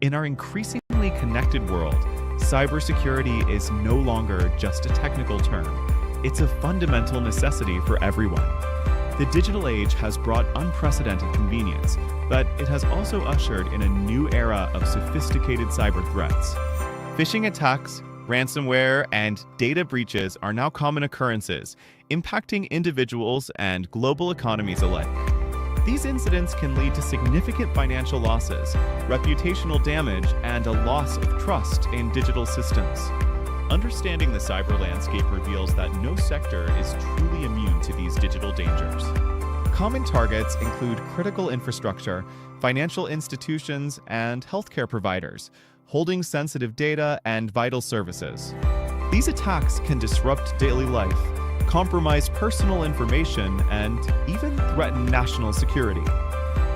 In our increasingly connected world, cybersecurity is no longer just a technical term. It's a fundamental necessity for everyone. The digital age has brought unprecedented convenience, but it has also ushered in a new era of sophisticated cyber threats. Phishing attacks, ransomware, and data breaches are now common occurrences, impacting individuals and global economies alike. These incidents can lead to significant financial losses, reputational damage, and a loss of trust in digital systems. Understanding the cyber landscape reveals that no sector is truly immune to these digital dangers. Common targets include critical infrastructure, financial institutions, and healthcare providers, holding sensitive data and vital services. These attacks can disrupt daily life, compromise personal information, and even threaten national security.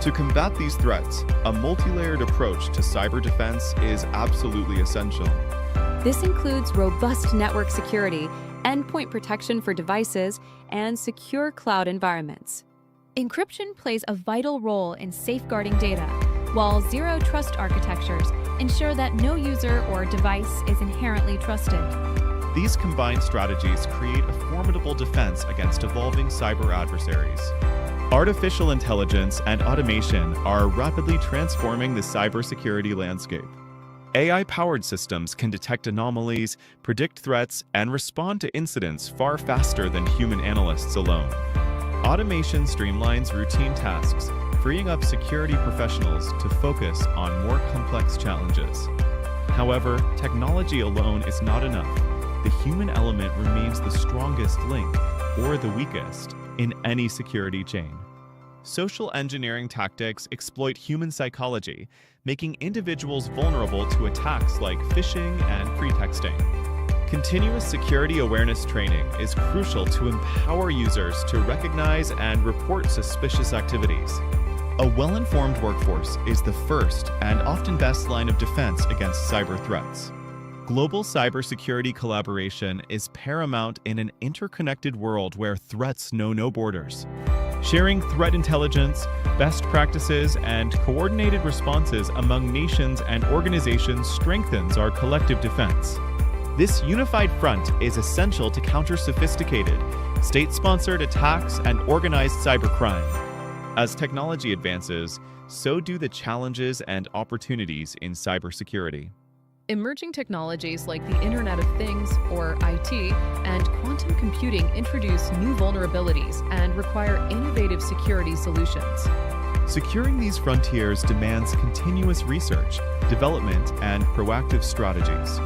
To combat these threats, a multi-layered approach to cyber defense is absolutely essential. This includes robust network security, endpoint protection for devices, and secure cloud environments. Encryption plays a vital role in safeguarding data, while zero-trust architectures ensure that no user or device is inherently trusted. These combined strategies create a formidable defense against evolving cyber adversaries. Artificial intelligence and automation are rapidly transforming the cybersecurity landscape. AI-powered systems can detect anomalies, predict threats, and respond to incidents far faster than human analysts alone. Automation streamlines routine tasks, freeing up security professionals to focus on more complex challenges. However, technology alone is not enough. The human element remains the strongest link, or the weakest, in any security chain. Social engineering tactics exploit human psychology, making individuals vulnerable to attacks like phishing and pretexting. Continuous security awareness training is crucial to empower users to recognize and report suspicious activities. A well-informed workforce is the first and often best line of defense against cyber threats. Global cybersecurity collaboration is paramount in an interconnected world where threats know no borders. Sharing threat intelligence, best practices, and coordinated responses among nations and organizations strengthens our collective defense. This unified front is essential to counter sophisticated, state-sponsored attacks and organized cybercrime. As technology advances, so do the challenges and opportunities in cybersecurity. Emerging technologies like the Internet of Things, or IT, and quantum computing introduce new vulnerabilities and require innovative security solutions. Securing these frontiers demands continuous research, development, and proactive strategies.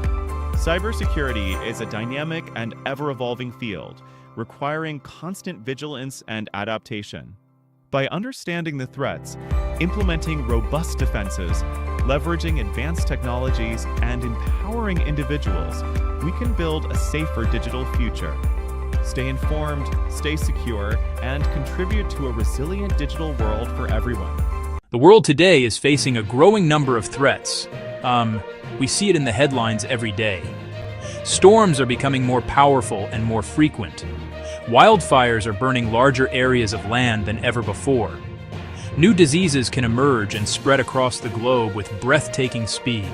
Cybersecurity is a dynamic and ever-evolving field, requiring constant vigilance and adaptation. By understanding the threats, implementing robust defenses, leveraging advanced technologies, and empowering individuals, we can build a safer digital future. Stay informed, stay secure, and contribute to a resilient digital world for everyone. The world today is facing a growing number of threats. We see it in the headlines every day. Storms are becoming more powerful and more frequent. Wildfires are burning larger areas of land than ever before. New diseases can emerge and spread across the globe with breathtaking speed.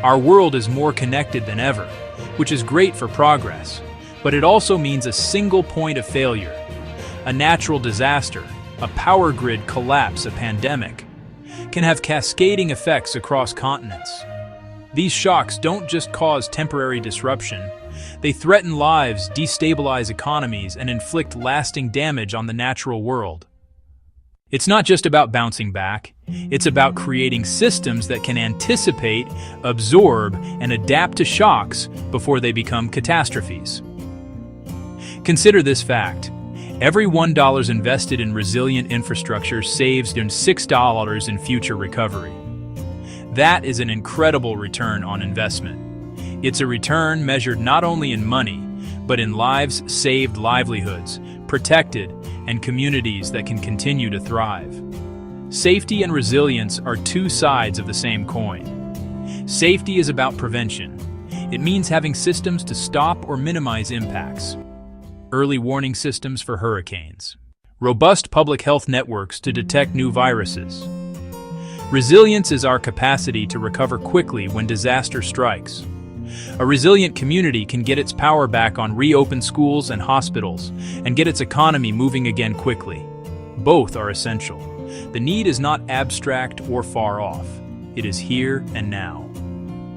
Our world is more connected than ever, which is great for progress, but it also means a single point of failure. A natural disaster, a power grid collapse, a pandemic, can have cascading effects across continents. These shocks don't just cause temporary disruption, they threaten lives, destabilize economies, and inflict lasting damage on the natural world. It's not just about bouncing back, it's about creating systems that can anticipate, absorb, and adapt to shocks before they become catastrophes. Consider this fact. Every $1 invested in resilient infrastructure saves $6 in future recovery. That is an incredible return on investment. It's a return measured not only in money, but in lives saved, livelihoods protected, and communities that can continue to thrive. Safety and resilience are two sides of the same coin. Safety is about prevention. It means having systems to stop or minimize impacts. Early warning systems for hurricanes. Robust public health networks to detect new viruses. Resilience is our capacity to recover quickly when disaster strikes. A resilient community can get its power back on reopened schools and hospitals and get its economy moving again quickly. Both are essential. The need is not abstract or far off. It is here and now.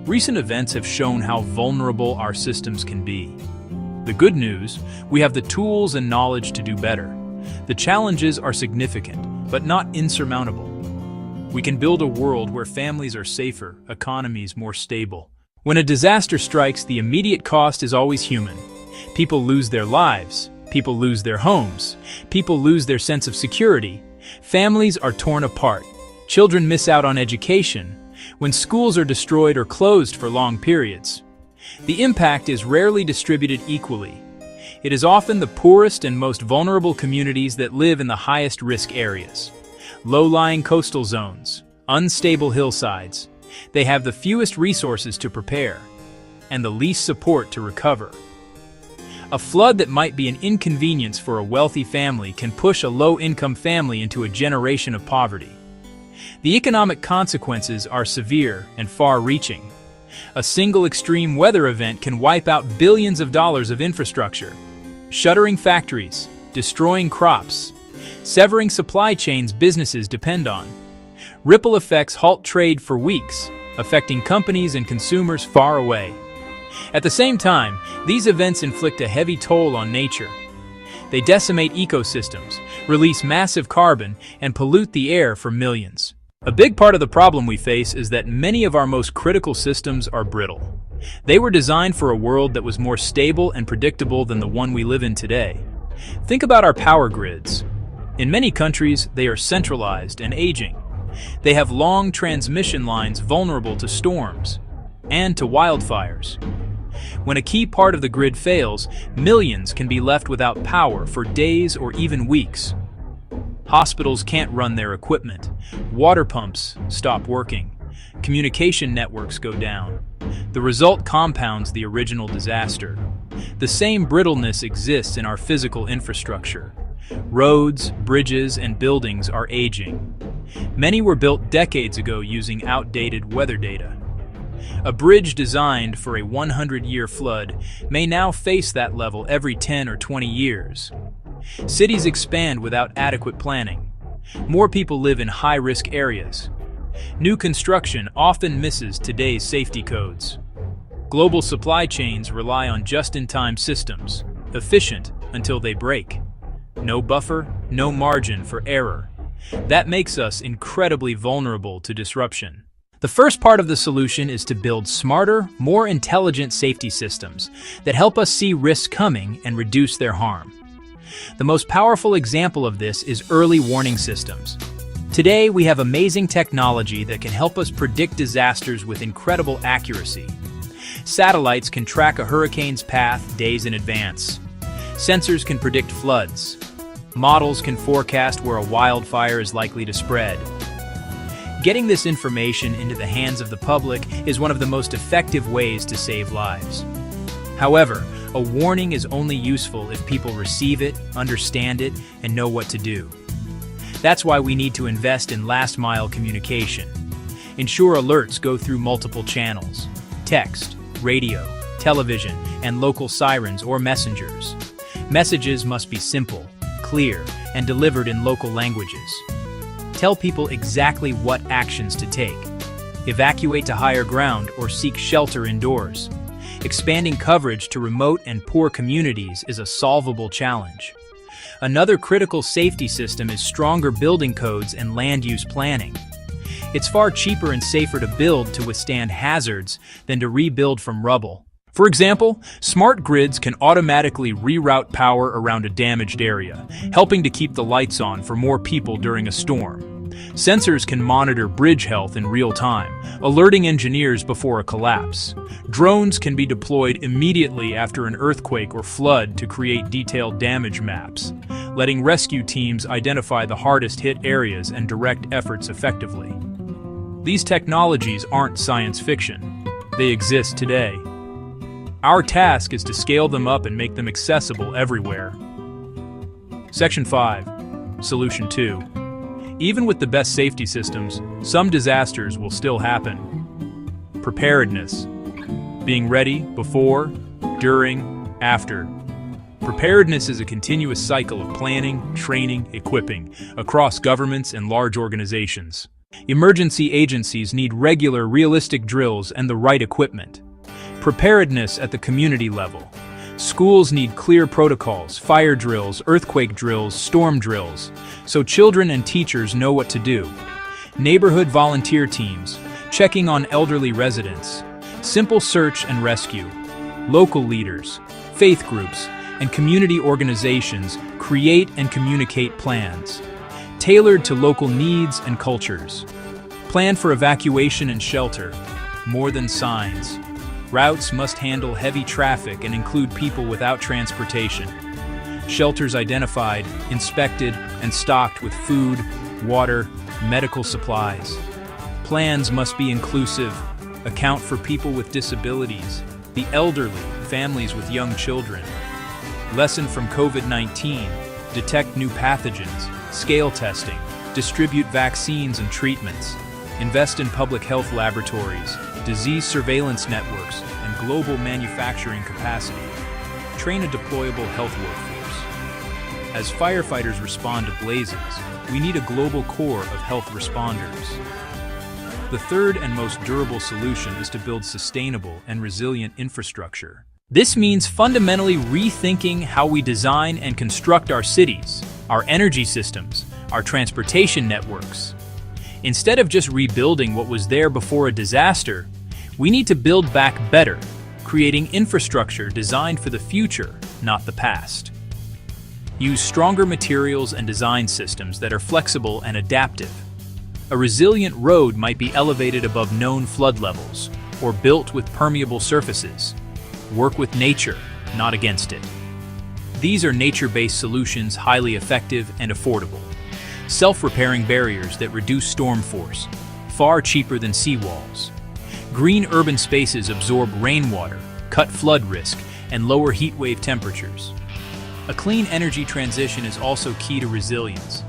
Recent events have shown how vulnerable our systems can be. The good news, we have the tools and knowledge to do better. The challenges are significant, but not insurmountable. We can build a world where families are safer, economies more stable. When a disaster strikes, the immediate cost is always human. People lose their lives, people lose their homes, people lose their sense of security. Families are torn apart, children miss out on education, when schools are destroyed or closed for long periods. The impact is rarely distributed equally. It is often the poorest and most vulnerable communities that live in the highest risk areas. Low-lying coastal zones, unstable hillsides. They have the fewest resources to prepare and the least support to recover. A flood that might be an inconvenience for a wealthy family can push a low-income family into a generation of poverty. The economic consequences are severe and far-reaching. A single extreme weather event can wipe out billions of dollars of infrastructure, shuttering factories, destroying crops, severing supply chains businesses depend on. Ripple effects halt trade for weeks, affecting companies and consumers far away. At the same time, these events inflict a heavy toll on nature. They decimate ecosystems, release massive carbon, and pollute the air for millions. A big part of the problem we face is that many of our most critical systems are brittle. They were designed for a world that was more stable and predictable than the one we live in today. Think about our power grids. In many countries, they are centralized and aging. They have long transmission lines vulnerable to storms and to wildfires. When a key part of the grid fails, millions can be left without power for days or even weeks. Hospitals can't run their equipment. Water pumps stop working. Communication networks go down. The result compounds the original disaster. The same brittleness exists in our physical infrastructure. Roads, bridges, and buildings are aging. Many were built decades ago using outdated weather data. A bridge designed for a 100-year flood may now face that level every 10 or 20 years. Cities expand without adequate planning. More people live in high-risk areas. New construction often misses today's safety codes. Global supply chains rely on just-in-time systems, efficient until they break. No buffer, no margin for error. That makes us incredibly vulnerable to disruption. The first part of the solution is to build smarter, more intelligent safety systems that help us see risks coming and reduce their harm. The most powerful example of this is early warning systems. Today, we have amazing technology that can help us predict disasters with incredible accuracy. Satellites can track a hurricane's path days in advance. Sensors can predict floods. Models can forecast where a wildfire is likely to spread. Getting this information into the hands of the public is one of the most effective ways to save lives. However, a warning is only useful if people receive it, understand it, and know what to do. That's why we need to invest in last-mile communication. Ensure alerts go through multiple channels: text, radio, television, and local sirens or messengers. Messages must be simple, clear, and delivered in local languages. Tell people exactly what actions to take. Evacuate to higher ground or seek shelter indoors. Expanding coverage to remote and poor communities is a solvable challenge. Another critical safety system is stronger building codes and land use planning. It's far cheaper and safer to build to withstand hazards than to rebuild from rubble. For example, smart grids can automatically reroute power around a damaged area, helping to keep the lights on for more people during a storm. Sensors can monitor bridge health in real time, alerting engineers before a collapse. Drones can be deployed immediately after an earthquake or flood to create detailed damage maps, letting rescue teams identify the hardest hit areas and direct efforts effectively. These technologies aren't science fiction. They exist today. Our task is to scale them up and make them accessible everywhere. Section 5. Solution 2. Even with the best safety systems, some disasters will still happen. Preparedness. Being ready before, during, after. Preparedness is a continuous cycle of planning, training, equipping across governments and large organizations. Emergency agencies need regular, realistic drills and the right equipment. Preparedness at the community level. Schools need clear protocols, fire drills, earthquake drills, storm drills, so children and teachers know what to do. Neighborhood volunteer teams, checking on elderly residents. Simple search and rescue. Local leaders, faith groups, and community organizations create and communicate plans, tailored to local needs and cultures. Plan for evacuation and shelter, more than signs. Routes must handle heavy traffic and include people without transportation. Shelters identified, inspected, and stocked with food, water, medical supplies. Plans must be inclusive, account for people with disabilities, the elderly, families with young children. Lesson from COVID-19, detect new pathogens, scale testing, distribute vaccines and treatments, invest in public health laboratories, disease surveillance networks, and global manufacturing capacity. Train a deployable health workforce. As firefighters respond to blazes, we need a global corps of health responders. The third and most durable solution is to build sustainable and resilient infrastructure. This means fundamentally rethinking how we design and construct our cities, our energy systems, our transportation networks. Instead of just rebuilding what was there before a disaster, we need to build back better, creating infrastructure designed for the future, not the past. Use stronger materials and design systems that are flexible and adaptive. A resilient road might be elevated above known flood levels or built with permeable surfaces. Work with nature, not against it. These are nature-based solutions, highly effective and affordable. Self-repairing barriers that reduce storm force, far cheaper than seawalls. Green urban spaces absorb rainwater, cut flood risk, and lower heat wave temperatures. A clean energy transition is also key to resilience.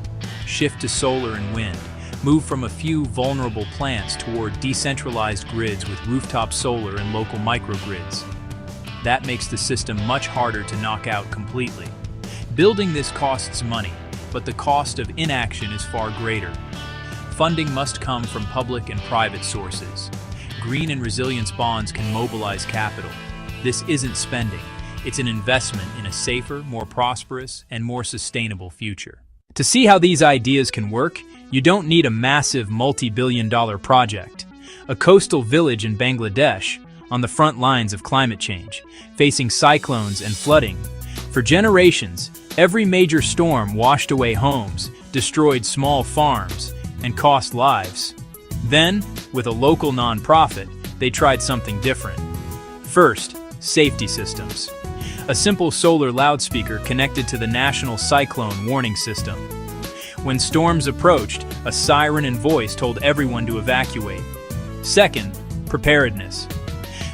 Shift to solar and wind. Move from a few vulnerable plants toward decentralized grids with rooftop solar and local microgrids. That makes the system much harder to knock out completely. Building this costs money, but the cost of inaction is far greater. Funding must come from public and private sources. Green and resilience bonds can mobilize capital. This isn't spending, it's an investment in a safer, more prosperous, and more sustainable future. To see how these ideas can work, you don't need a massive multi-billion-dollar project. A coastal village in Bangladesh, on the front lines of climate change, facing cyclones and flooding. For generations, every major storm washed away homes, destroyed small farms, and cost lives. Then, with a local nonprofit, they tried something different. First, safety systems. A simple solar loudspeaker connected to the national cyclone warning system. When storms approached, a siren and voice told everyone to evacuate. Second, preparedness.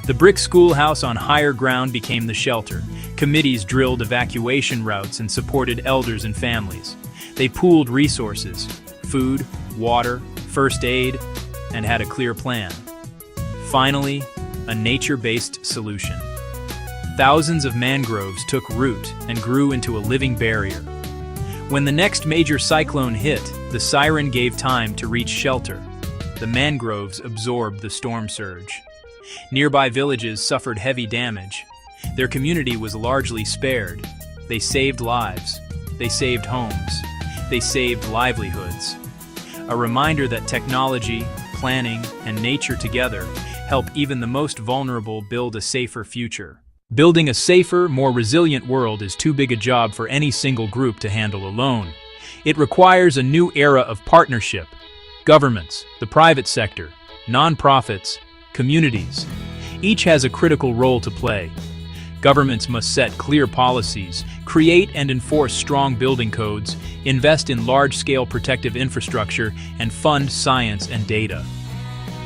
The brick schoolhouse on higher ground became the shelter. Committees drilled evacuation routes and supported elders and families. They pooled resources, food, water, first aid, and had a clear plan. Finally, a nature-based solution. Thousands of mangroves took root and grew into a living barrier. When the next major cyclone hit, the siren gave time to reach shelter. The mangroves absorbed the storm surge. Nearby villages suffered heavy damage. Their community was largely spared. They saved lives. They saved homes. They saved livelihoods. A reminder that technology, planning, and nature together help even the most vulnerable build a safer future. Building a safer, more resilient world is too big a job for any single group to handle alone. It requires a new era of partnership. Governments, the private sector, nonprofits, communities. Each has a critical role to play. Governments must set clear policies, create and enforce strong building codes, invest in large-scale protective infrastructure, and fund science and data.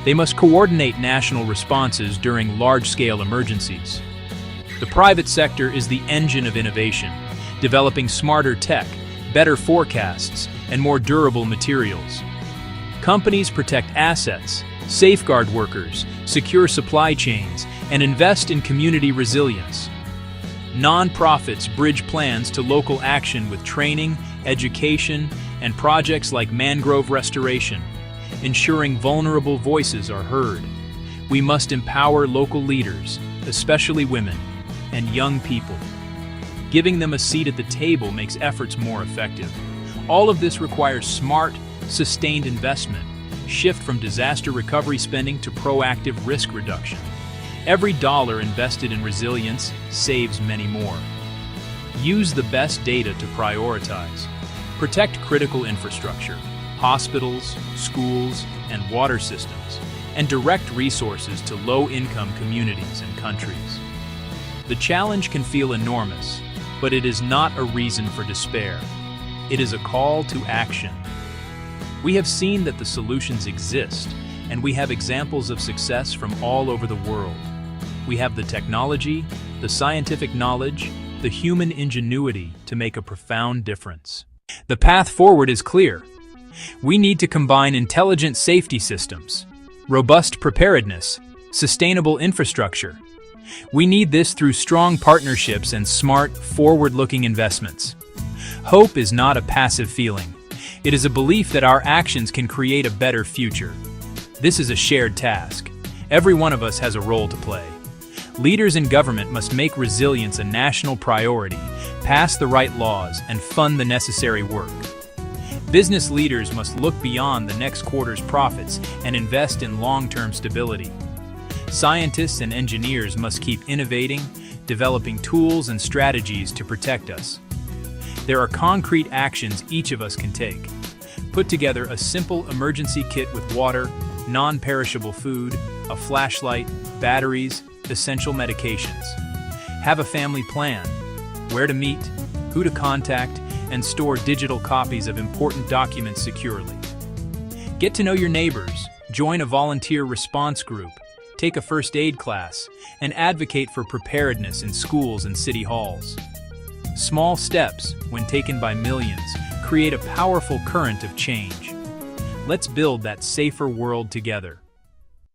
They must coordinate national responses during large-scale emergencies. The private sector is the engine of innovation, developing smarter tech, better forecasts, and more durable materials. Companies protect assets, safeguard workers, secure supply chains, and invest in community resilience. Nonprofits bridge plans to local action with training, education, and projects like mangrove restoration, ensuring vulnerable voices are heard. We must empower local leaders, especially women and young people. Giving them a seat at the table makes efforts more effective. All of this requires smart, sustained investment, shift from disaster recovery spending to proactive risk reduction. Every dollar invested in resilience saves many more. Use the best data to prioritize. Protect critical infrastructure, hospitals, schools, and water systems, and direct resources to low-income communities and countries. The challenge can feel enormous, but it is not a reason for despair. It is a call to action. We have seen that the solutions exist, and we have examples of success from all over the world. We have the technology, the scientific knowledge, the human ingenuity to make a profound difference. The path forward is clear. We need to combine intelligent safety systems, robust preparedness, sustainable infrastructure. We need this through strong partnerships and smart, forward-looking investments. Hope is not a passive feeling. It is a belief that our actions can create a better future. This is a shared task. Every one of us has a role to play. Leaders in government must make resilience a national priority, pass the right laws, and fund the necessary work. Business leaders must look beyond the next quarter's profits and invest in long-term stability. Scientists and engineers must keep innovating, developing tools and strategies to protect us. There are concrete actions each of us can take. Put together a simple emergency kit with water, non-perishable food, a flashlight, batteries, essential medications. Have a family plan, where to meet, who to contact, and store digital copies of important documents securely. Get to know your neighbors, join a volunteer response group, take a first aid class, and advocate for preparedness in schools and city halls. Small steps, when taken by millions, create a powerful current of change. Let's build that safer world together.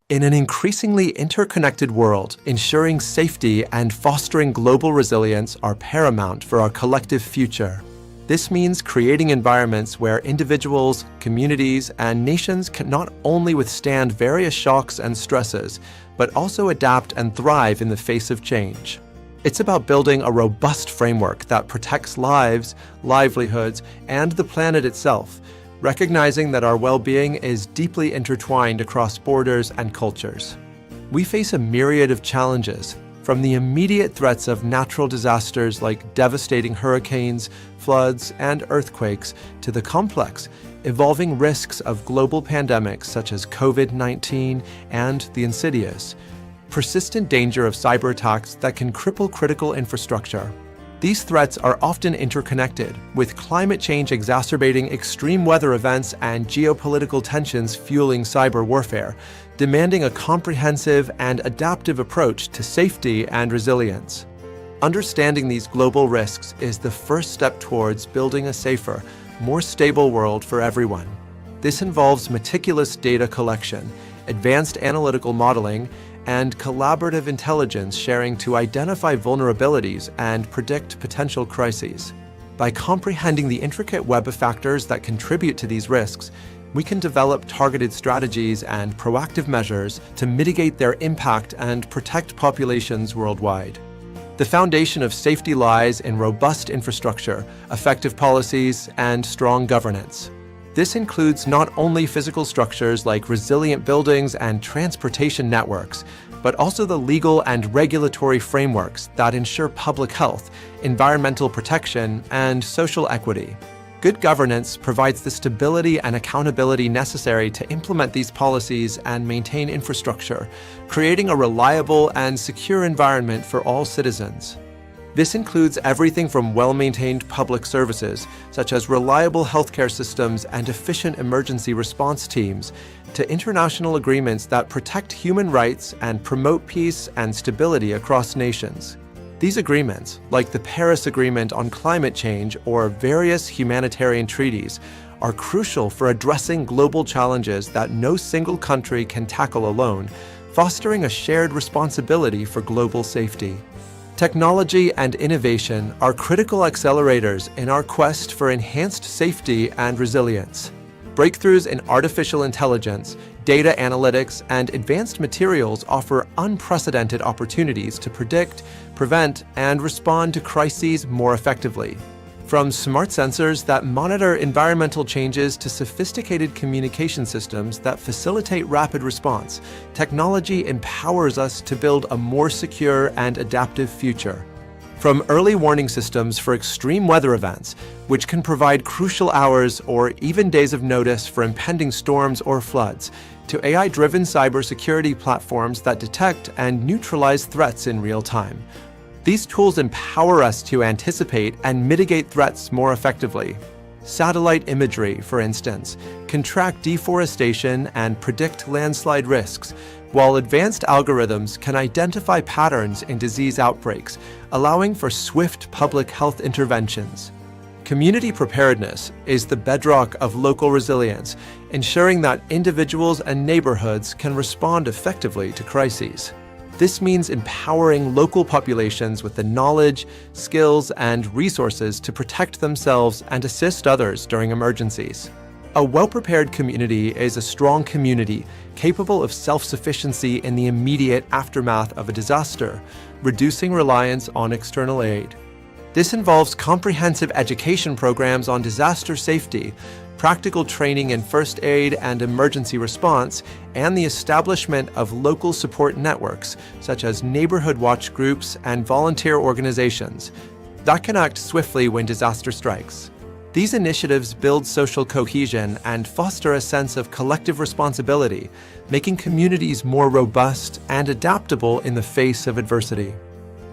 In an increasingly interconnected world, ensuring safety and fostering global resilience are paramount for our collective future. This means creating environments where individuals, communities, and nations can not only withstand various shocks and stresses, but also adapt and thrive in the face of change. It's about building a robust framework that protects lives, livelihoods, and the planet itself, recognizing that our well-being is deeply intertwined across borders and cultures. We face a myriad of challenges, from the immediate threats of natural disasters like devastating hurricanes, floods, and earthquakes, to the complex, evolving risks of global pandemics such as COVID-19 and the insidious, persistent danger of cyber attacks that can cripple critical infrastructure. These threats are often interconnected, with climate change exacerbating extreme weather events and geopolitical tensions fueling cyber warfare, demanding a comprehensive and adaptive approach to safety and resilience. Understanding these global risks is the first step towards building a safer, more stable world for everyone. This involves meticulous data collection, advanced analytical modeling, and collaborative intelligence sharing to identify vulnerabilities and predict potential crises. By comprehending the intricate web of factors that contribute to these risks, we can develop targeted strategies and proactive measures to mitigate their impact and protect populations worldwide. The foundation of safety lies in robust infrastructure, effective policies, and strong governance. This includes not only physical structures like resilient buildings and transportation networks, but also the legal and regulatory frameworks that ensure public health, environmental protection, and social equity. Good governance provides the stability and accountability necessary to implement these policies and maintain infrastructure, creating a reliable and secure environment for all citizens. This includes everything from well-maintained public services, such as reliable healthcare systems and efficient emergency response teams, to international agreements that protect human rights and promote peace and stability across nations. These agreements, like the Paris Agreement on Climate Change or various humanitarian treaties, are crucial for addressing global challenges that no single country can tackle alone, fostering a shared responsibility for global safety. Technology and innovation are critical accelerators in our quest for enhanced safety and resilience. Breakthroughs in artificial intelligence, data analytics, and advanced materials offer unprecedented opportunities to predict, prevent, and respond to crises more effectively. From smart sensors that monitor environmental changes to sophisticated communication systems that facilitate rapid response, technology empowers us to build a more secure and adaptive future. From early warning systems for extreme weather events, which can provide crucial hours or even days of notice for impending storms or floods, to AI-driven cybersecurity platforms that detect and neutralize threats in real time. These tools empower us to anticipate and mitigate threats more effectively. Satellite imagery, for instance, can track deforestation and predict landslide risks, while advanced algorithms can identify patterns in disease outbreaks, allowing for swift public health interventions. Community preparedness is the bedrock of local resilience, ensuring that individuals and neighborhoods can respond effectively to crises. This means empowering local populations with the knowledge, skills, and resources to protect themselves and assist others during emergencies. A well-prepared community is a strong community capable of self-sufficiency in the immediate aftermath of a disaster, reducing reliance on external aid. This involves comprehensive education programs on disaster safety, practical training in first aid and emergency response, and the establishment of local support networks, such as neighborhood watch groups and volunteer organizations, that can act swiftly when disaster strikes. These initiatives build social cohesion and foster a sense of collective responsibility, making communities more robust and adaptable in the face of adversity.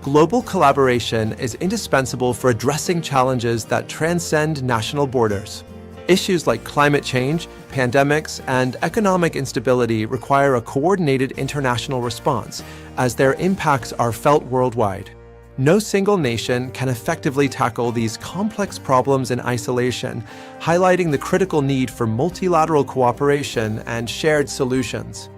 Global collaboration is indispensable for addressing challenges that transcend national borders. Issues like climate change, pandemics, and economic instability require a coordinated international response, as their impacts are felt worldwide. No single nation can effectively tackle these complex problems in isolation, highlighting the critical need for multilateral cooperation and shared solutions.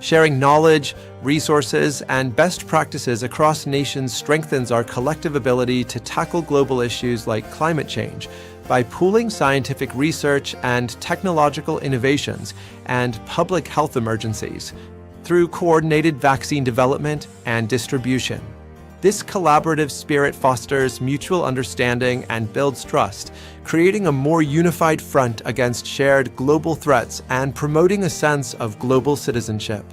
Sharing knowledge, resources, and best practices across nations strengthens our collective ability to tackle global issues like climate change by pooling scientific research and technological innovations and public health emergencies through coordinated vaccine development and distribution. This collaborative spirit fosters mutual understanding and builds trust, creating a more unified front against shared global threats and promoting a sense of global citizenship.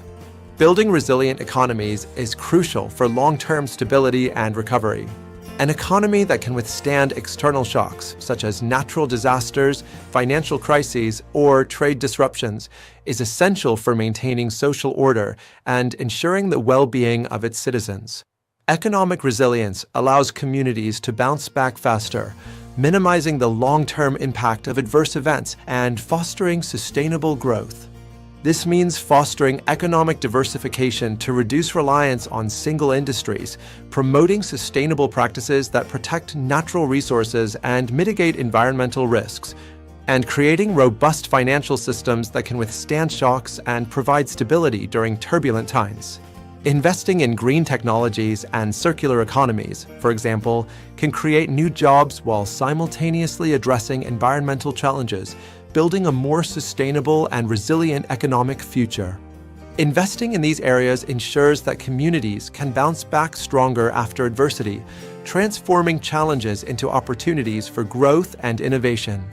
Building resilient economies is crucial for long-term stability and recovery. An economy that can withstand external shocks, such as natural disasters, financial crises, or trade disruptions, is essential for maintaining social order and ensuring the well-being of its citizens. Economic resilience allows communities to bounce back faster, minimizing the long-term impact of adverse events and fostering sustainable growth. This means fostering economic diversification to reduce reliance on single industries, promoting sustainable practices that protect natural resources and mitigate environmental risks, and creating robust financial systems that can withstand shocks and provide stability during turbulent times. Investing in green technologies and circular economies, for example, can create new jobs while simultaneously addressing environmental challenges, building a more sustainable and resilient economic future. Investing in these areas ensures that communities can bounce back stronger after adversity, transforming challenges into opportunities for growth and innovation.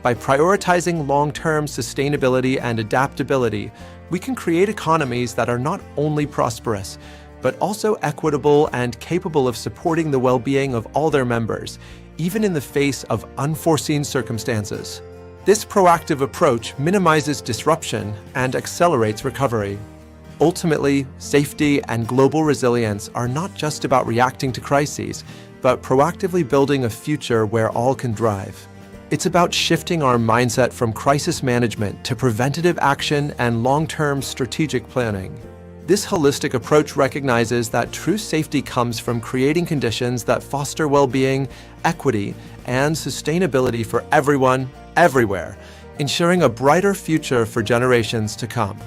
By prioritizing long-term sustainability and adaptability, we can create economies that are not only prosperous, but also equitable and capable of supporting the well-being of all their members, even in the face of unforeseen circumstances. This proactive approach minimizes disruption and accelerates recovery. Ultimately, safety and global resilience are not just about reacting to crises, but proactively building a future where all can thrive. It's about shifting our mindset from crisis management to preventative action and long-term strategic planning. This holistic approach recognizes that true safety comes from creating conditions that foster well-being, equity, and sustainability for everyone, everywhere, ensuring a brighter future for generations to come.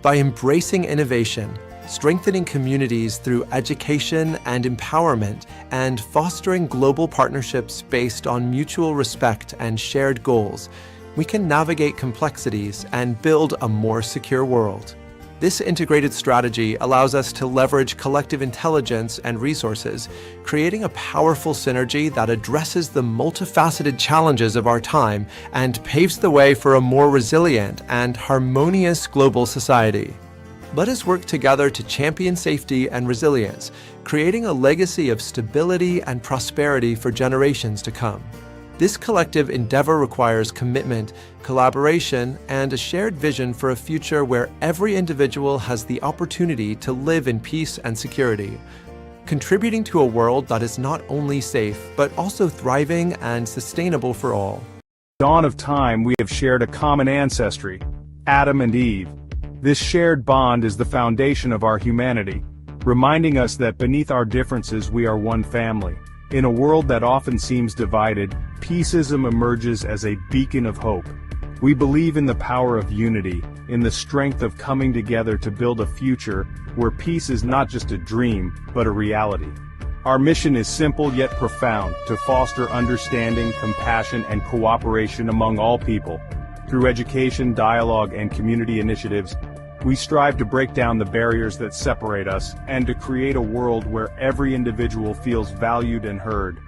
By embracing innovation, strengthening communities through education and empowerment, and fostering global partnerships based on mutual respect and shared goals, we can navigate complexities and build a more secure world. This integrated strategy allows us to leverage collective intelligence and resources, creating a powerful synergy that addresses the multifaceted challenges of our time and paves the way for a more resilient and harmonious global society. Let us work together to champion safety and resilience, creating a legacy of stability and prosperity for generations to come. This collective endeavor requires commitment, collaboration, and a shared vision for a future where every individual has the opportunity to live in peace and security, contributing to a world that is not only safe, but also thriving and sustainable for all. Dawn of time, we have shared a common ancestry, Adam and Eve. This shared bond is the foundation of our humanity, reminding us that beneath our differences we are one family. In a world that often seems divided, Peaceism emerges as a beacon of hope. We believe in the power of unity, in the strength of coming together to build a future where peace is not just a dream, but a reality. Our mission is simple yet profound: to foster understanding, compassion, and cooperation among all people. Through education, dialogue, and community initiatives, we strive to break down the barriers that separate us and to create a world where every individual feels valued and heard.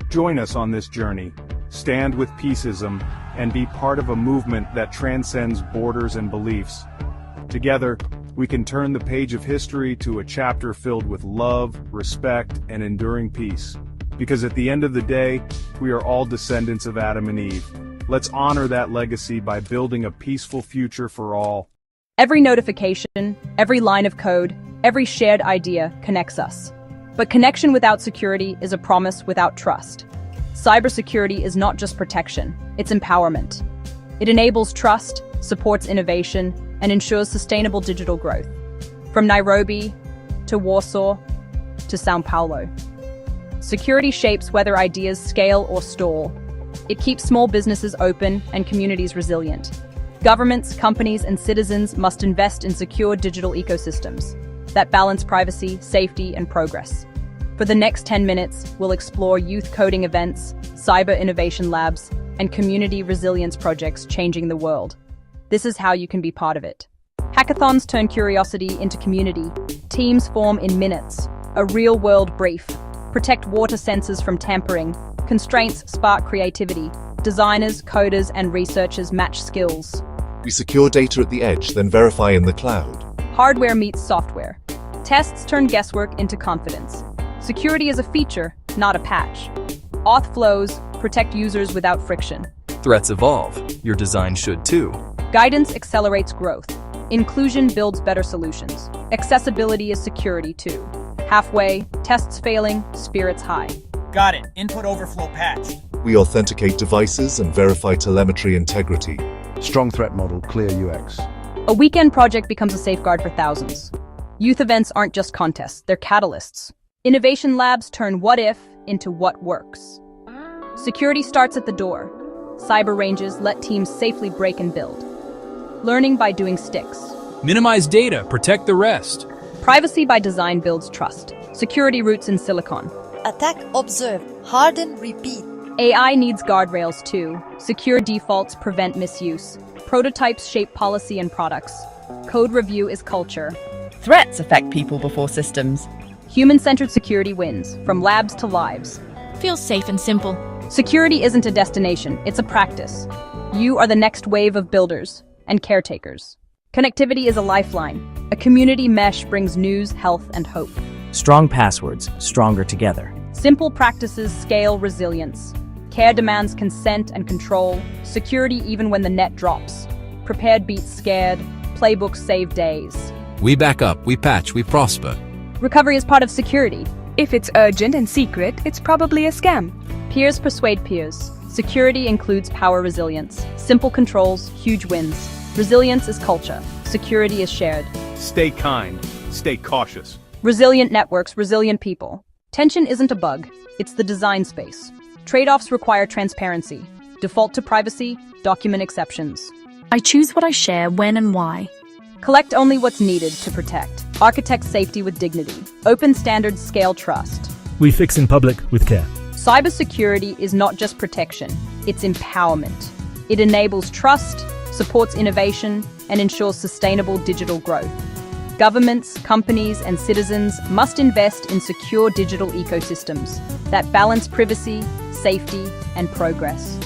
Join us on this journey. Stand with Peaceism and be part of a movement that transcends borders and beliefs. Together, we can turn the page of history to a chapter filled with love, respect, and enduring peace. Because at the end of the day, we are all descendants of Adam and Eve. Let's honor that legacy by building a peaceful future for all. Every notification, every line of code, every shared idea connects us. But connection without security is a promise without trust. Cybersecurity is not just protection, it's empowerment. It enables trust, supports innovation, and ensures sustainable digital growth. From Nairobi to Warsaw to São Paulo. Security shapes whether ideas scale or stall. It keeps small businesses open and communities resilient. Governments, companies, and citizens must invest in secure digital ecosystems that balance privacy, safety, and progress. For the next 10 minutes, we'll explore youth coding events, cyber innovation labs, and community resilience projects changing the world. This is how you can be part of it. Hackathons turn curiosity into community. Teams form in minutes. A real-world brief. Protect water sensors from tampering. Constraints spark creativity. Designers, coders, and researchers match skills. We secure data at the edge, then verify in the cloud. Hardware meets software. Tests turn guesswork into confidence. Security is a feature, not a patch. Auth flows protect users without friction. Threats evolve. Your design should too. Guidance accelerates growth. Inclusion builds better solutions. Accessibility is security too. Halfway, tests failing, spirits high. Got it. Input overflow patched. We authenticate devices and verify telemetry integrity. Strong threat model, clear UX. A weekend project becomes a safeguard for thousands. Youth events aren't just contests, they're catalysts. Innovation labs turn what if into what works. Security starts at the door. Cyber ranges let teams safely break and build. Learning by doing sticks. Minimize data, protect the rest. Privacy by design builds trust. Security roots in silicon. Attack observed, harden, repeat. AI needs guardrails too. Secure defaults prevent misuse. Prototypes shape policy and products. Code review is culture. Threats affect people before systems. Human-centered security wins, from labs to lives. Feels safe and simple. Security isn't a destination, it's a practice. You are the next wave of builders and caretakers. Connectivity is a lifeline. A community mesh brings news, health, and hope. Strong passwords, stronger together. Simple practices scale resilience. Care demands consent and control. Security even when the net drops. Prepared beats scared. Playbooks save days. We back up, we patch, we prosper. Recovery is part of security. If it's urgent and secret, it's probably a scam. Peers persuade peers. Security includes power resilience. Simple controls, huge wins. Resilience is culture. Security is shared. Stay kind. Stay cautious. Resilient networks, resilient people. Tension isn't a bug. It's the design space. Trade-offs require transparency. Default to privacy, document exceptions. I choose what I share, when and why. Collect only what's needed to protect. Architect safety with dignity. Open standards scale trust. We fix in public with care. Cybersecurity is not just protection, it's empowerment. It enables trust, supports innovation, and ensures sustainable digital growth. Governments, companies, and citizens must invest in secure digital ecosystems that balance privacy, safety, and progress.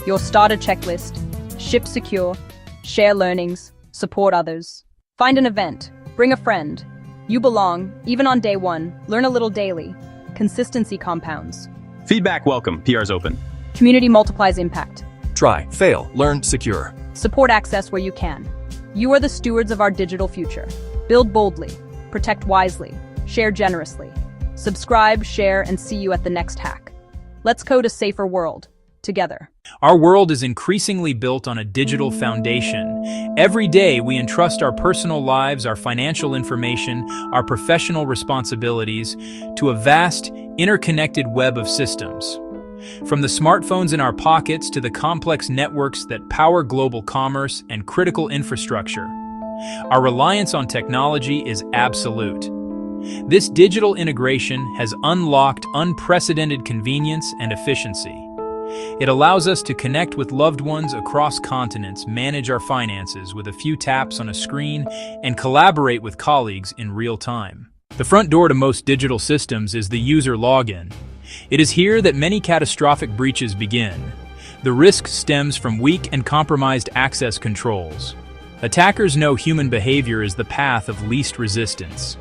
Your starter checklist: ship secure, share learnings, support others. Find an event, bring a friend. You belong, even on day one. Learn a little daily. Consistency compounds. Feedback welcome, PR's open. Community multiplies impact. Try, fail, learn, secure. Support access where you can. You are the stewards of our digital future. Build boldly, protect wisely, share generously. Subscribe, share, and see you at the next hack. Let's code a safer world, together. Our world is increasingly built on a digital foundation. Every day we entrust our personal lives, our financial information, our professional responsibilities to a vast, interconnected web of systems. From the smartphones in our pockets to the complex networks that power global commerce and critical infrastructure, our reliance on technology is absolute. This digital integration has unlocked unprecedented convenience and efficiency. It allows us to connect with loved ones across continents, manage our finances with a few taps on a screen, and collaborate with colleagues in real time. The front door to most digital systems is the user login. It is here that many catastrophic breaches begin. The risk stems from weak and compromised access controls. Attackers know human behavior is the path of least resistance.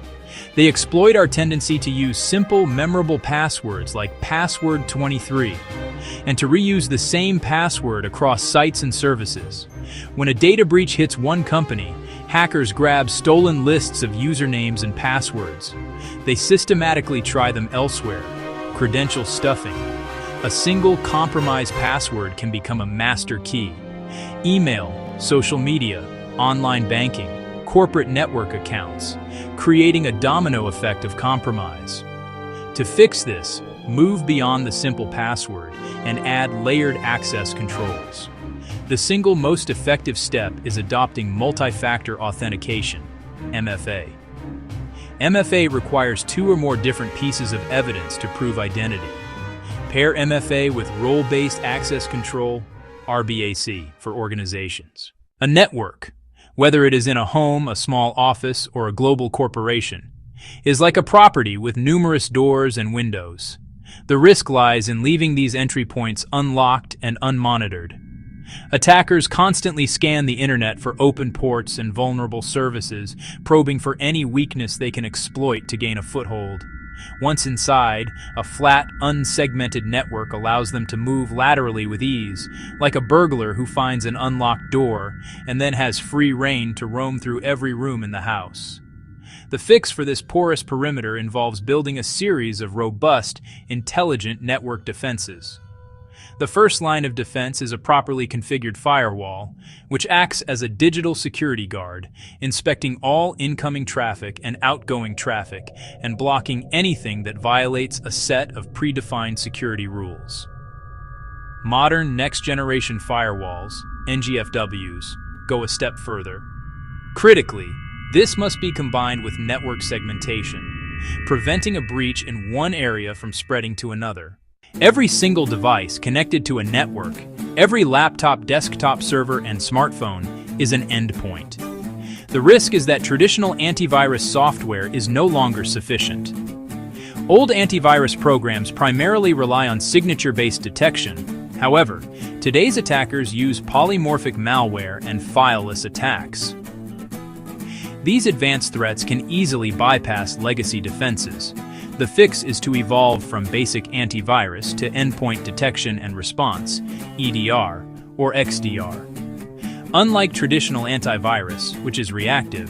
They exploit our tendency to use simple, memorable passwords like password 23 and to reuse the same password across sites and services. When a data breach hits one company, hackers grab stolen lists of usernames and passwords. They systematically try them elsewhere. Credential stuffing. A single compromised password can become a master key. Email, social media, online banking, corporate network accounts, creating a domino effect of compromise. To fix this, move beyond the simple password and add layered access controls. The single most effective step is adopting multi-factor authentication, MFA. MFA requires 2 or more different pieces of evidence to prove identity. Pair MFA with role-based access control, RBAC, for organizations. A network, whether it is in a home, a small office, or a global corporation, is like a property with numerous doors and windows. The risk lies in leaving these entry points unlocked and unmonitored. Attackers constantly scan the internet for open ports and vulnerable services, probing for any weakness they can exploit to gain a foothold. Once inside, a flat, unsegmented network allows them to move laterally with ease, like a burglar who finds an unlocked door and then has free rein to roam through every room in the house. The fix for this porous perimeter involves building a series of robust, intelligent network defenses. The first line of defense is a properly configured firewall, which acts as a digital security guard, inspecting all incoming traffic and outgoing traffic and blocking anything that violates a set of predefined security rules. Modern next-generation firewalls, NGFWs, go a step further. Critically, this must be combined with network segmentation, preventing a breach in one area from spreading to another. Every single device connected to a network, every laptop, desktop server, and smartphone is an endpoint. The risk is that traditional antivirus software is no longer sufficient. Old antivirus programs primarily rely on signature-based detection. However, today's attackers use polymorphic malware and fileless attacks. These advanced threats can easily bypass legacy defenses. The fix is to evolve from basic antivirus to endpoint detection and response, EDR, or XDR. Unlike traditional antivirus, which is reactive,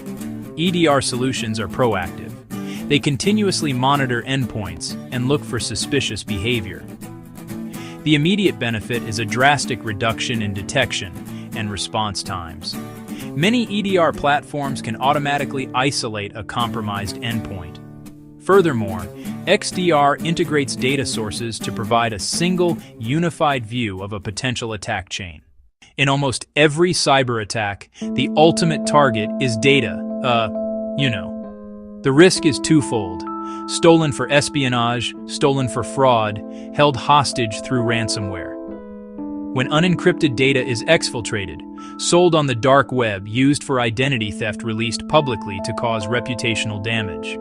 EDR solutions are proactive. They continuously monitor endpoints and look for suspicious behavior. The immediate benefit is a drastic reduction in detection and response times. Many EDR platforms can automatically isolate a compromised endpoint. Furthermore, XDR integrates data sources to provide a single, unified view of a potential attack chain. In almost every cyber attack, the ultimate target is data. The risk is twofold: stolen for espionage, stolen for fraud, held hostage through ransomware. When unencrypted data is exfiltrated, sold on the dark web, used for identity theft, released publicly to cause reputational damage.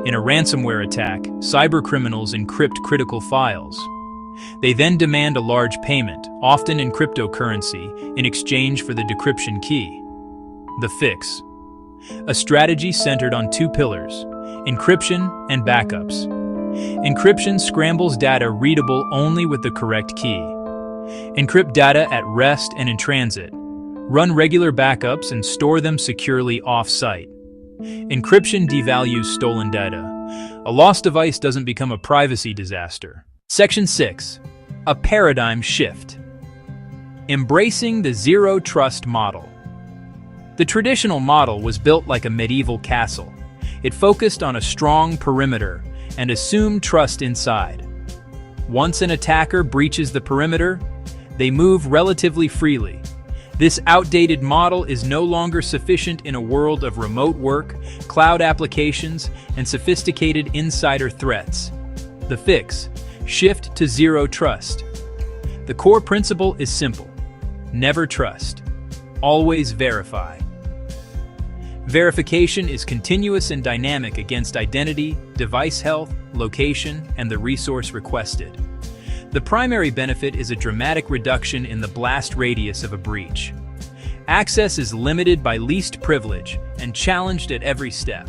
In a ransomware attack, cybercriminals encrypt critical files. They then demand a large payment, often in cryptocurrency, in exchange for the decryption key. The fix: a strategy centered on two pillars: encryption and backups. Encryption scrambles data readable only with the correct key. Encrypt data at rest and in transit. Run regular backups and store them securely off-site. Encryption devalues stolen data. A lost device doesn't become a privacy disaster. Section 6. A paradigm shift. Embracing the zero trust model. The traditional model was built like a medieval castle. It focused on a strong perimeter and assumed trust inside. Once an attacker breaches the perimeter, they move relatively freely. This outdated model is no longer sufficient in a world of remote work, cloud applications, and sophisticated insider threats. The fix: shift to zero trust. The core principle is simple: never trust. Always verify. Verification is continuous and dynamic against identity, device health, location, and the resource requested. The primary benefit is a dramatic reduction in the blast radius of a breach. Access is limited by least privilege and challenged at every step.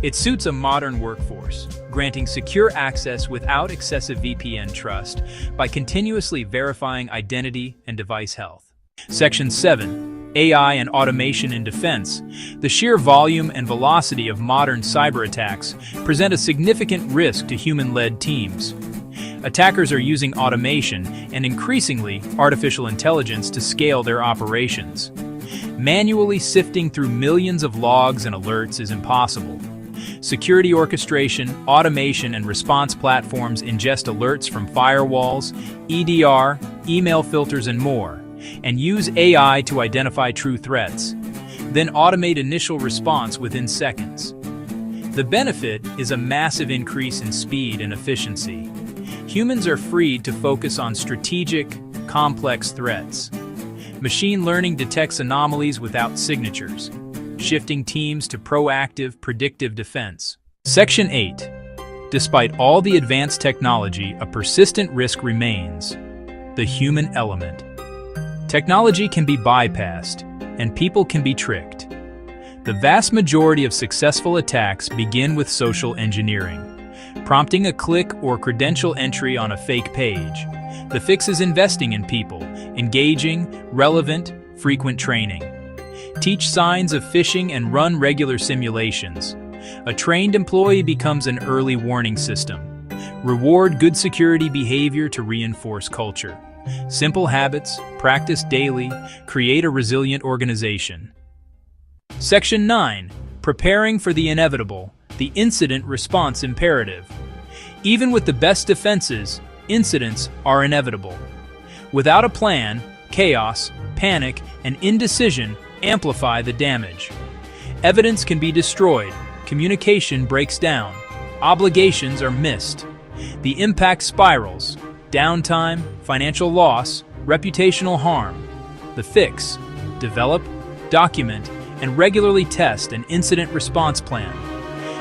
It suits a modern workforce, granting secure access without excessive VPN trust by continuously verifying identity and device health. Section 7. AI and automation in defense. The sheer volume and velocity of modern cyber attacks present a significant risk to human-led teams. Attackers are using automation and increasingly artificial intelligence to scale their operations. Manually sifting through millions of logs and alerts is impossible. Security orchestration, automation, and response platforms ingest alerts from firewalls, EDR, email filters, and more, and use AI to identify true threats, then automate initial response within seconds. The benefit is a massive increase in speed and efficiency. Humans are freed to focus on strategic, complex threats. Machine learning detects anomalies without signatures, shifting teams to proactive, predictive defense. Section 8. Despite all the advanced technology, a persistent risk remains: the human element. Technology can be bypassed, and people can be tricked. The vast majority of successful attacks begin with social engineering, prompting a click or credential entry on a fake page. The fix is investing in people, engaging, relevant, frequent training. Teach signs of phishing and run regular simulations. A trained employee becomes an early warning system. Reward good security behavior to reinforce culture. Simple habits, practice daily, create a resilient organization. Section 9. Preparing for the inevitable. The incident response imperative. Even with the best defenses, incidents are inevitable. Without a plan, chaos, panic, and indecision amplify the damage. Evidence can be destroyed, communication breaks down, obligations are missed. The impact spirals: downtime, financial loss, reputational harm. The fix: develop, document, and regularly test an incident response plan.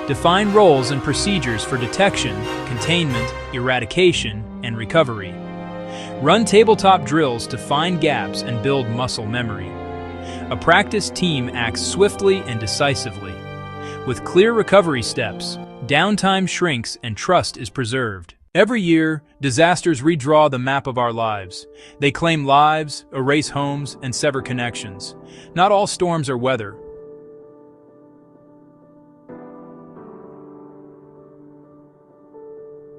Define roles and procedures for detection, containment, eradication, and recovery. Run tabletop drills to find gaps and build muscle memory. A practiced team acts swiftly and decisively. With clear recovery steps, downtime shrinks and trust is preserved. Every year, disasters redraw the map of our lives. They claim lives, erase homes, and sever connections. Not all storms are weather.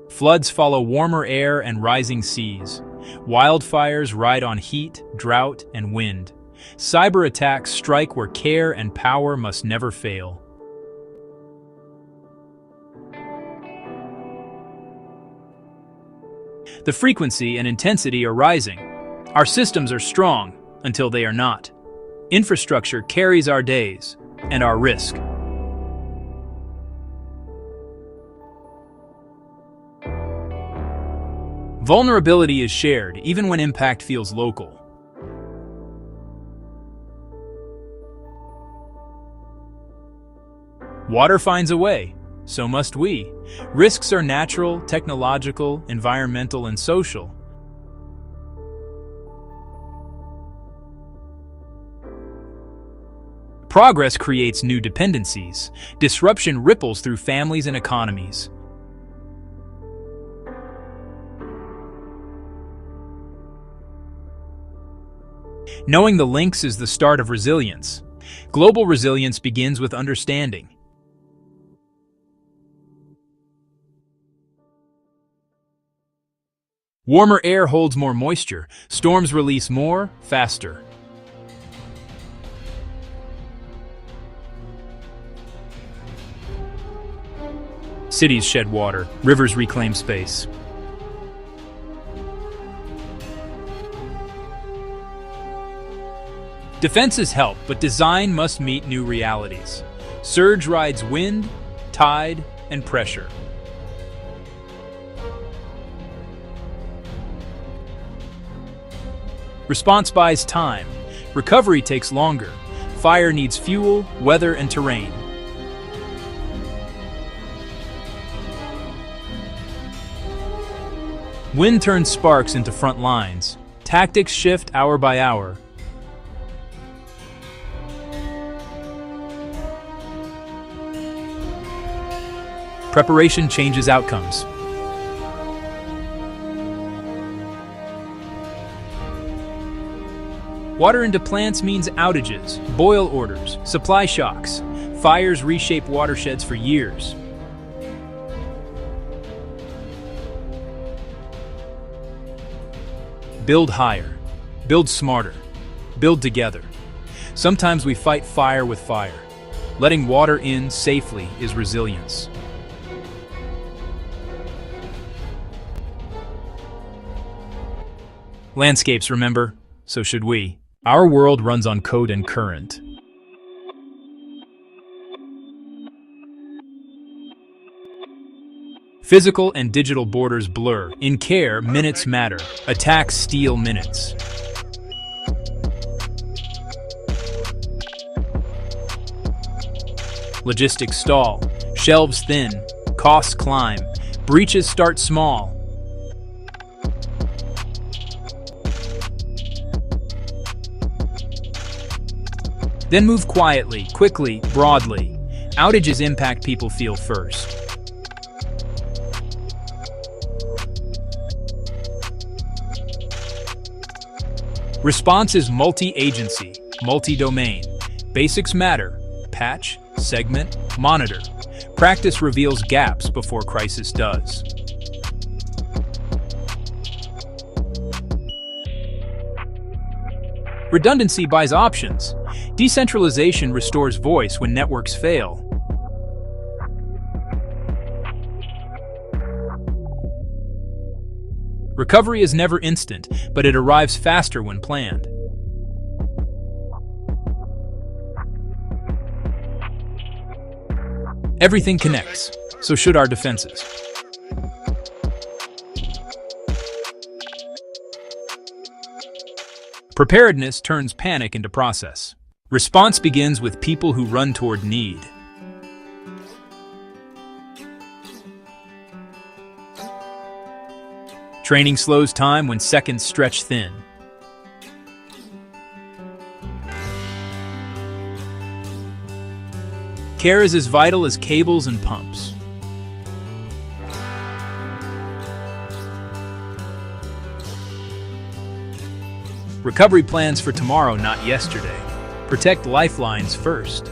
Floods follow warmer air and rising seas. Wildfires ride on heat, drought, and wind. Cyber attacks strike where care and power must never fail. The frequency and intensity are rising. Our systems are strong until they are not. Infrastructure carries our days and our risk. Vulnerability is shared even when impact feels local. Water finds a way, so must we. Risks are natural, technological, environmental, and social. Progress creates new dependencies. Disruption ripples through families and economies. Knowing the links is the start of resilience. Global resilience begins with understanding. Warmer air holds more moisture. Storms release more, faster. Cities shed water. Rivers reclaim space. Defenses help, but design must meet new realities. Surge rides wind, tide, and pressure. Response buys time. Recovery takes longer. Fire needs fuel, weather, and terrain. Wind turns sparks into front lines. Tactics shift hour by hour. Preparation changes outcomes. Water into plants means outages, boil orders, supply shocks. Fires reshape watersheds for years. Build higher, build smarter, build together. Sometimes we fight fire with fire. Letting water in safely is resilience. Landscapes remember, so should we. Our world runs on code and current. Physical and digital borders blur. In care, minutes matter. Attacks steal minutes. Logistics stall. Shelves thin. Costs climb. Breaches start small. Then move quietly, quickly, broadly. Outages impact people feel first. Response is multi-agency, multi-domain. Basics matter. Patch, segment, monitor. Practice reveals gaps before crisis does. Redundancy buys options. Decentralization restores voice when networks fail. Recovery is never instant, but it arrives faster when planned. Everything connects, so should our defenses. Preparedness turns panic into process. Response begins with people who run toward need. Training slows time when seconds stretch thin. Care is as vital as cables and pumps. Recovery plans for tomorrow, not yesterday. Protect lifelines first.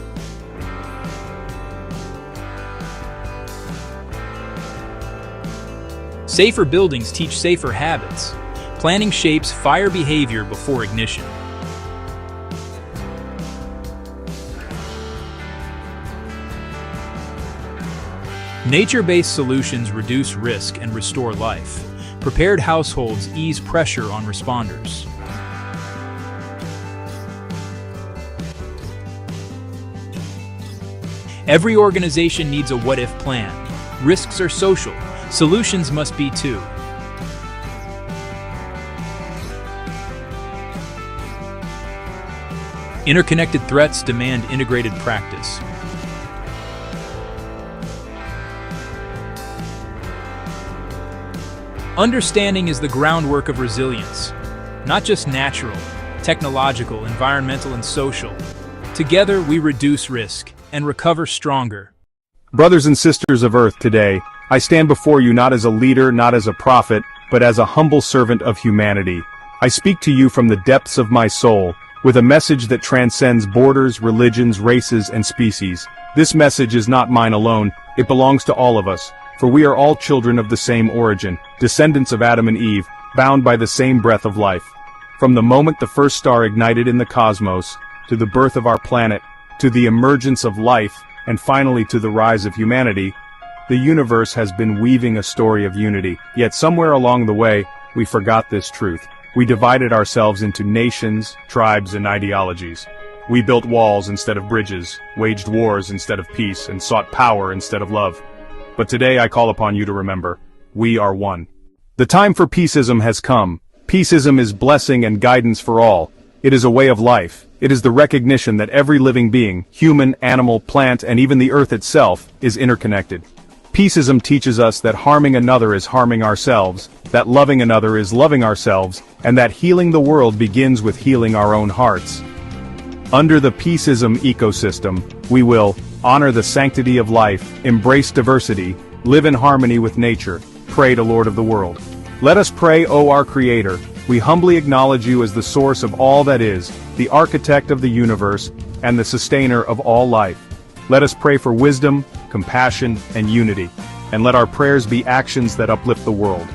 Safer buildings teach safer habits. Planning shapes fire behavior before ignition. Nature-based solutions reduce risk and restore life. Prepared households ease pressure on responders. Every organization needs a what-if plan. Risks are social. Solutions must be too. Interconnected threats demand integrated practice. Understanding is the groundwork of resilience, not just natural, technological, environmental, and social. Together, we reduce risk and recover stronger. Brothers and sisters of Earth, today, I stand before you not as a leader, not as a prophet, but as a humble servant of humanity. I speak to you from the depths of my soul, with a message that transcends borders, religions, races, and species. This message is not mine alone, it belongs to all of us, for we are all children of the same origin, descendants of Adam and Eve, bound by the same breath of life. From the moment the first star ignited in the cosmos, to the birth of our planet, to the emergence of life, and finally to the rise of humanity, the universe has been weaving a story of unity. Yet somewhere along the way, we forgot this truth. We divided ourselves into nations, tribes, and ideologies. We built walls instead of bridges, waged wars instead of peace, and sought power instead of love. But today I call upon you to remember, we are one. The time for peaceism has come. Peaceism is blessing and guidance for all. It is a way of life. It is the recognition that every living being, human, animal, plant, and even the earth itself, is interconnected. Peaceism teaches us that harming another is harming ourselves, that loving another is loving ourselves, and that healing the world begins with healing our own hearts. Under the Peaceism Ecosystem, we will honor the sanctity of life, embrace diversity, live in harmony with nature, pray to Lord of the world. Let us pray, O our Creator. We humbly acknowledge you as the source of all that is, the architect of the universe, and the sustainer of all life. Let us pray for wisdom, compassion, and unity, and let our prayers be actions that uplift the world.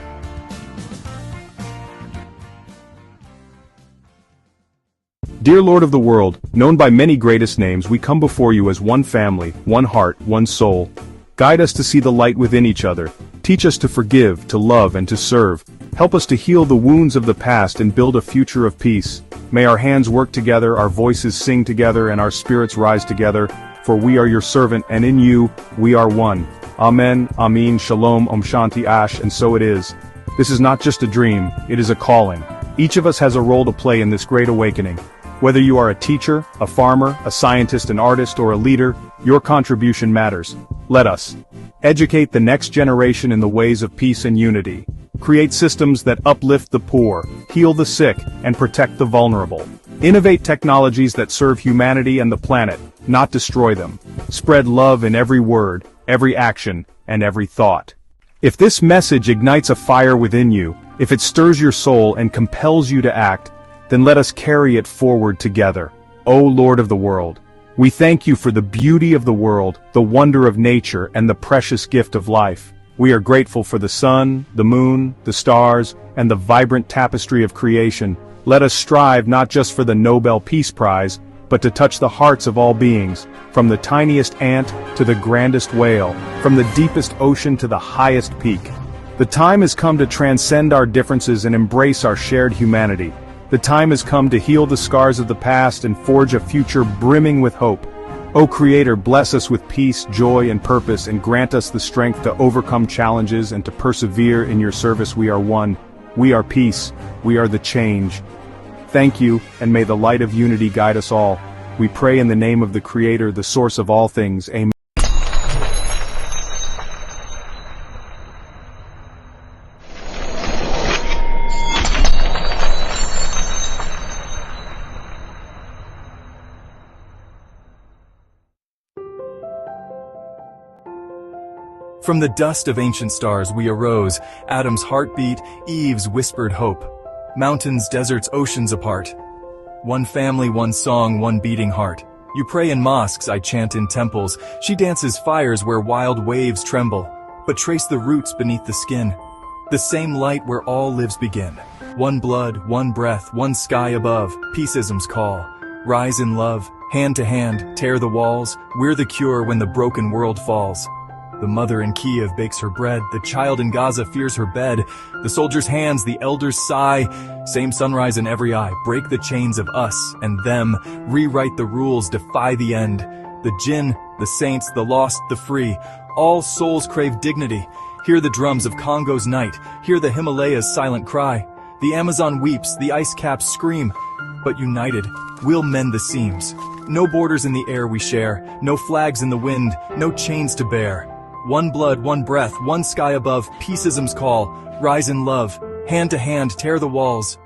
Dear Lord of the world, known by many greatest names, we come before you as one family, one heart, one soul. Guide us to see the light within each other. Teach us to forgive, to love, and to serve. Help us to heal the wounds of the past and build a future of peace. May our hands work together, our voices sing together, and our spirits rise together, for we are your servant, and in you, we are one. Amen, Amin, Shalom, Om Shanti Ash, and so it is. This is not just a dream, it is a calling. Each of us has a role to play in this great awakening. Whether you are a teacher, a farmer, a scientist, an artist, or a leader, your contribution matters. Let us educate the next generation in the ways of peace and unity. Create systems that uplift the poor, heal the sick, and protect the vulnerable. Innovate technologies that serve humanity and the planet, not destroy them. Spread love in every word, every action, and every thought. If this message ignites a fire within you, if it stirs your soul and compels you to act, then let us carry it forward together. O Lord of the world, we thank you for the beauty of the world, the wonder of nature, and the precious gift of life. We are grateful for the sun, the moon, the stars, and the vibrant tapestry of creation. Let us strive not just for the Nobel Peace Prize, but to touch the hearts of all beings, from the tiniest ant to the grandest whale, from the deepest ocean to the highest peak. The time has come to transcend our differences and embrace our shared humanity. The time has come to heal the scars of the past and forge a future brimming with hope. O Creator, bless us with peace, joy, and purpose, and grant us the strength to overcome challenges and to persevere in your service. We are one. We are peace. We are the change. Thank you, and may the light of unity guide us all. We pray in the name of the Creator, the source of all things. Amen. From the dust of ancient stars we arose, Adam's heartbeat, Eve's whispered hope. Mountains, deserts, oceans apart. One family, one song, one beating heart. You pray in mosques, I chant in temples. She dances fires where wild waves tremble. But trace the roots beneath the skin. The same light where all lives begin. One blood, one breath, one sky above. Peaceism's call. Rise in love, hand to hand, tear the walls. We're the cure when the broken world falls. The mother in Kiev bakes her bread, the child in Gaza fears her bed. The soldier's hands, the elder's sigh, same sunrise in every eye, break the chains of us and them, rewrite the rules, defy the end. The jinn, the saints, the lost, the free, all souls crave dignity. Hear the drums of Congo's night, hear the Himalayas' silent cry. The Amazon weeps, the ice caps scream, but united, we'll mend the seams. No borders in the air we share, no flags in the wind, no chains to bear. One blood, one breath, one sky above, peaceism's call. Rise in love, hand to hand, tear the walls.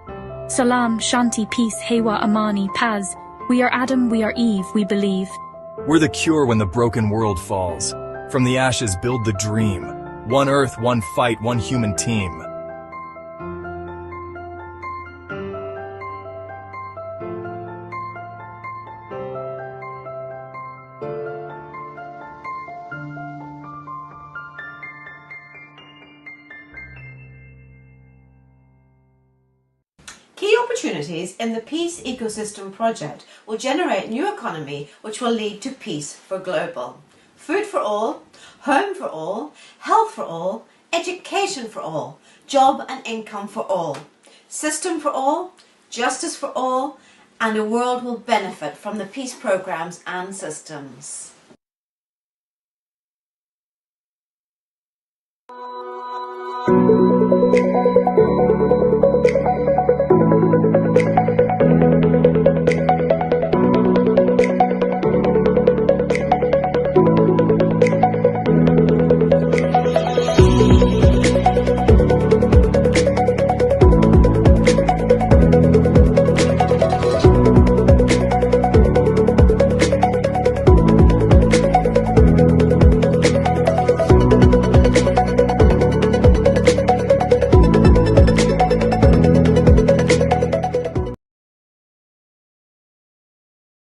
Salam, Shanti, peace, Hewa, Amani, Paz. We are Adam, we are Eve, we believe. We're the cure when the broken world falls. From the ashes build the dream. One earth, one fight, one human team. Key opportunities in the Peace Ecosystem project will generate new economy which will lead to peace for global. Food for all, home for all, health for all, education for all, job and income for all, system for all, justice for all, and the world will benefit from the peace programs and systems. Thank you.